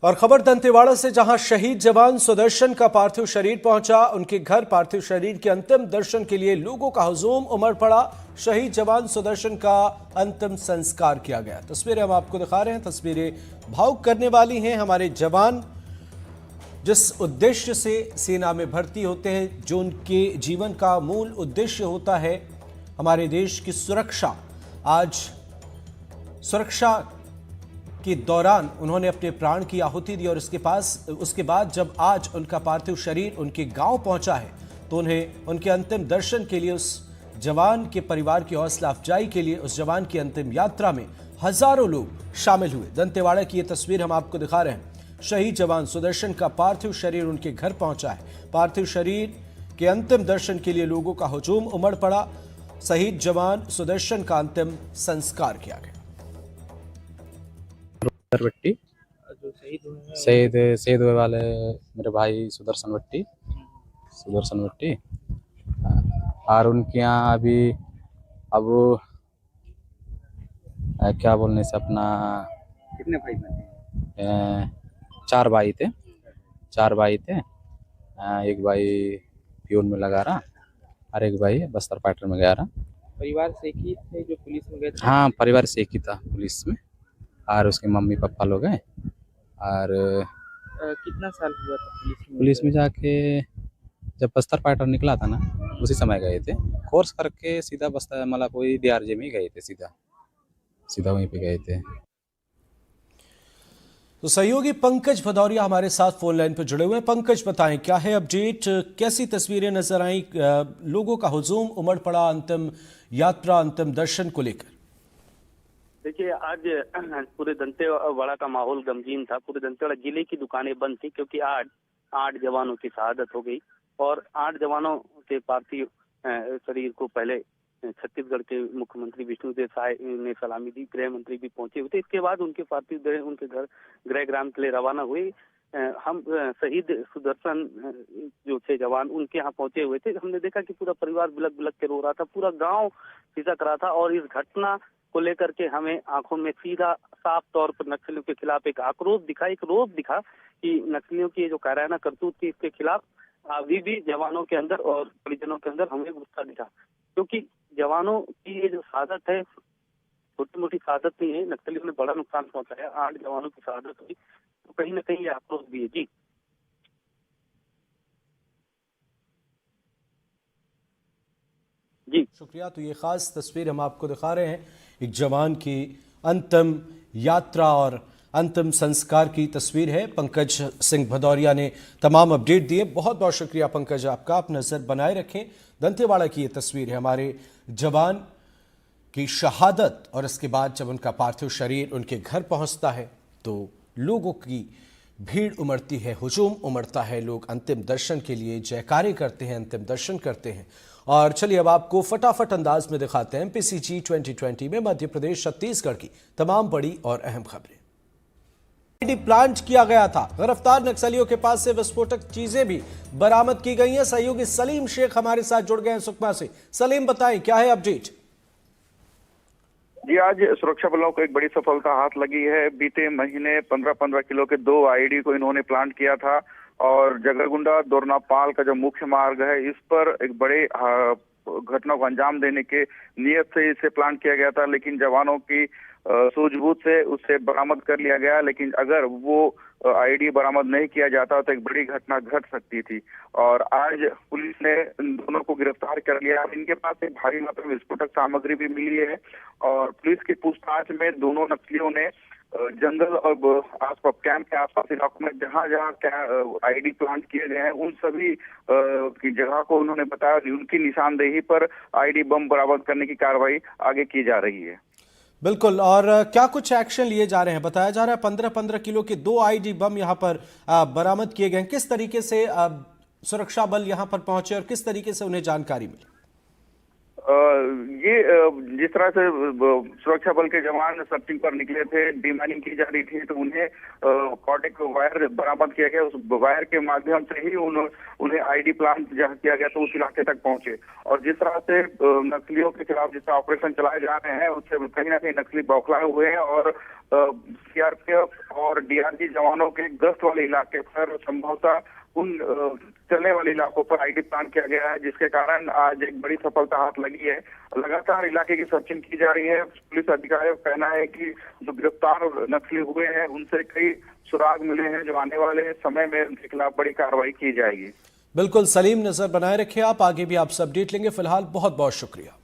और खबर दंतेवाड़ा से, जहां शहीद जवान सुदर्शन का पार्थिव शरीर पहुंचा। उनके घर पार्थिव शरीर के अंतिम दर्शन के लिए लोगों का हुजूम उमड़ पड़ा। शहीद जवान सुदर्शन का अंतिम संस्कार किया गया। तस्वीरें हम आपको दिखा रहे हैं। तस्वीरें भावुक करने वाली हैं। हमारे जवान जिस उद्देश्य से सेना में भर्ती होते हैं, जो उनके जीवन का मूल उद्देश्य होता है हमारे देश की सुरक्षा, आज सुरक्षा के दौरान उन्होंने अपने प्राण की आहुति दी। और उसके बाद जब आज उनका पार्थिव शरीर उनके गांव पहुंचा है, तो उन्हें उनके अंतिम दर्शन के लिए, उस जवान के परिवार की हौसला अफजाई के लिए, उस जवान की अंतिम यात्रा में हजारों लोग शामिल हुए। दंतेवाड़ा की यह तस्वीर हम आपको दिखा रहे हैं। शहीद जवान सुदर्शन का पार्थिव शरीर उनके घर पहुंचा है। पार्थिव शरीर के अंतिम दर्शन के लिए लोगों का हुजूम उमड़ पड़ा। शहीद जवान सुदर्शन का अंतिम संस्कार किया गया। भट्टी जो शहीद हुए वाले मेरे भाई सुदर्शन भट्टी और उनके यहाँ अभी अब क्या बोलने से अपना कितने भाई बने? 4 भाई थे। एक भाई प्यून में लगा रहा और एक भाई बस्तर पार्टर में गया रहा। परिवार से एक ही थे जो पुलिस में गए थे? हाँ, परिवार से एक ही था पुलिस में, और उसके मम्मी पापा लोग हैं। और कितना साल हुआ था पुलिस में जाके? जब बस्तर पार्टर निकला था ना, उसी समय गए थे। कोर्स करके सीधा बस्तर मतलब कोई DRJ में ही गए थे, सीधा वहीं पे गए थे। तो सहयोगी पंकज भदौरिया हमारे साथ फोन लाइन पर जुड़े हुए हैं। पंकज, बताएं क्या है अपडेट, कैसी तस्वीरें नजर आई, लोगों का हुजूम उमड़ पड़ा अंतिम यात्रा, अंतिम दर्शन को लेकर? देखिए, आज पूरे दंतेवाड़ा का माहौल गमगीन था। पूरे दंतेवाड़ा जिले की दुकानें बंद थी, क्योंकि आज 8 जवानों की शहादत हो गई। और 8 जवानों के पार्थिव शरीर को पहले छत्तीसगढ़ के मुख्यमंत्री विष्णुदेव साय ने सलामी दी। गृह मंत्री भी पहुंचे हुए थे। इसके बाद उनके पार्थिव देह उनके घर गृहग्राम के लिए रवाना हुए। हम शहीद सुदर्शन जो थे जवान, उनके यहाँ पहुंचे हुए थे। हमने देखा कि पूरा परिवार बिलक बिलक के रो रहा था, पूरा गांव खिसक रहा था। और इस घटना को लेकर के हमें आंखों में सीधा साफ तौर पर नक्सलियों के खिलाफ एक आक्रोश दिखा, एक रोष दिखा कि नक्सलियों की जो कायराना करतूत थी, इसके खिलाफ अभी भी जवानों के अंदर और परिजनों के अंदर हमें गुस्सा दिखा। क्योंकि जवानों की ये जो शहादत है, छोटी मोटी शहादत नहीं है। नक्सलियों ने बड़ा नुकसान पहुंचाया। 8 जवानों की शहादत हुई, तो कहीं ना कहीं ये आक्रोश भी है। जी शुक्रिया। तो ये खास तस्वीर हम आपको दिखा रहे हैं, एक जवान की अंतिम यात्रा और अंतिम संस्कार की तस्वीर है। पंकज सिंह भदौरिया ने तमाम अपडेट दिए। बहुत बहुत शुक्रिया पंकज आपका। आप नजर बनाए रखें। दंतेवाड़ा की ये तस्वीर है हमारे जवान की शहादत, और इसके बाद जब उनका पार्थिव शरीर उनके घर पहुंचता है, तो लोगों की भीड़ उमड़ती है, हुजूम उमड़ता है। लोग अंतिम दर्शन के लिए जयकारे करते हैं, अंतिम दर्शन करते हैं। और चलिए अब आपको फटाफट अंदाज में दिखाते हैं MPCG 2020 में मध्य प्रदेश छत्तीसगढ़ की तमाम बड़ी और अहम खबरें। प्लांट किया गया था। गिरफ्तार नक्सलियों के पास से विस्फोटक चीजें भी बरामद की गई हैं। सहयोगी सलीम शेख हमारे साथ जुड़ गए हैं सुकमा से। सलीम, बताएं क्या है अपडेट? जी, आज सुरक्षा बलों को एक बड़ी सफलता हाथ लगी है। बीते महीने 15-15 किलो के 2 IED को इन्होंने प्लांट किया था, और जगरगुंडा दोरनापाल का जो मुख्य मार्ग है, इस पर एक बड़े घटना को अंजाम देने के नियत से इसे प्लांट किया गया था। लेकिन जवानों की सूझबूझ से उसे बरामद कर लिया गया। लेकिन अगर वो IED बरामद नहीं किया जाता तो एक बड़ी घटना घट सकती थी। और आज पुलिस ने इन दोनों को गिरफ्तार कर लिया। इनके पास एक भारी मात्रा में विस्फोटक सामग्री भी मिली है। और पुलिस की पूछताछ में दोनों नक्सलियों ने जंगल और आसपास कैंप के आसपास इलाकों में जहां IED प्लांट किए गए हैं, उन सभी की जगह को उन्होंने बताया। उनकी निशानदेही पर IED बम बरामद करने की कार्रवाई आगे की जा रही है। बिल्कुल। और क्या कुछ एक्शन लिए जा रहे हैं? बताया जा रहा है 15-15 किलो के 2 IED बम यहां पर बरामद किए गए हैं। किस तरीके से सुरक्षा बल यहां पर पहुंचे और किस तरीके से उन्हें जानकारी मिली? ये जिस तरह से सुरक्षा बल के जवान सर्चिंग पर निकले थे, डीमाइनिंग की जा रही थी, तो उन्हें कॉर्डिक वायर बरामद किया गया। उस वायर के माध्यम से ही उन्हें आईडी प्लान जहाँ किया गया तो उस इलाके तक पहुंचे। और जिस तरह से नक्सलियों के खिलाफ जिस तरह ऑपरेशन चलाए जा रहे हैं, उससे कहीं ना कहीं नक्सली बौखलाए हुए हैं और सीआरपीएफ और डीआरजी जवानों के गश्त वाले इलाके पर संभवतः उन चलने वाले इलाकों पर आईडी प्लान किया गया है, जिसके कारण आज एक बड़ी सफलता हाथ लगी है। लगातार इलाके की सर्चिंग की जा रही है। पुलिस अधिकारियों का कहना है कि जो गिरफ्तार नक्सली हुए हैं उनसे कई सुराग मिले हैं, जो आने वाले समय में उनके खिलाफ बड़ी कार्रवाई की जाएगी। बिल्कुल सलीम, नजर बनाए रखिए आप, आगे भी आपसे अपडेट लेंगे। फिलहाल बहुत बहुत शुक्रिया।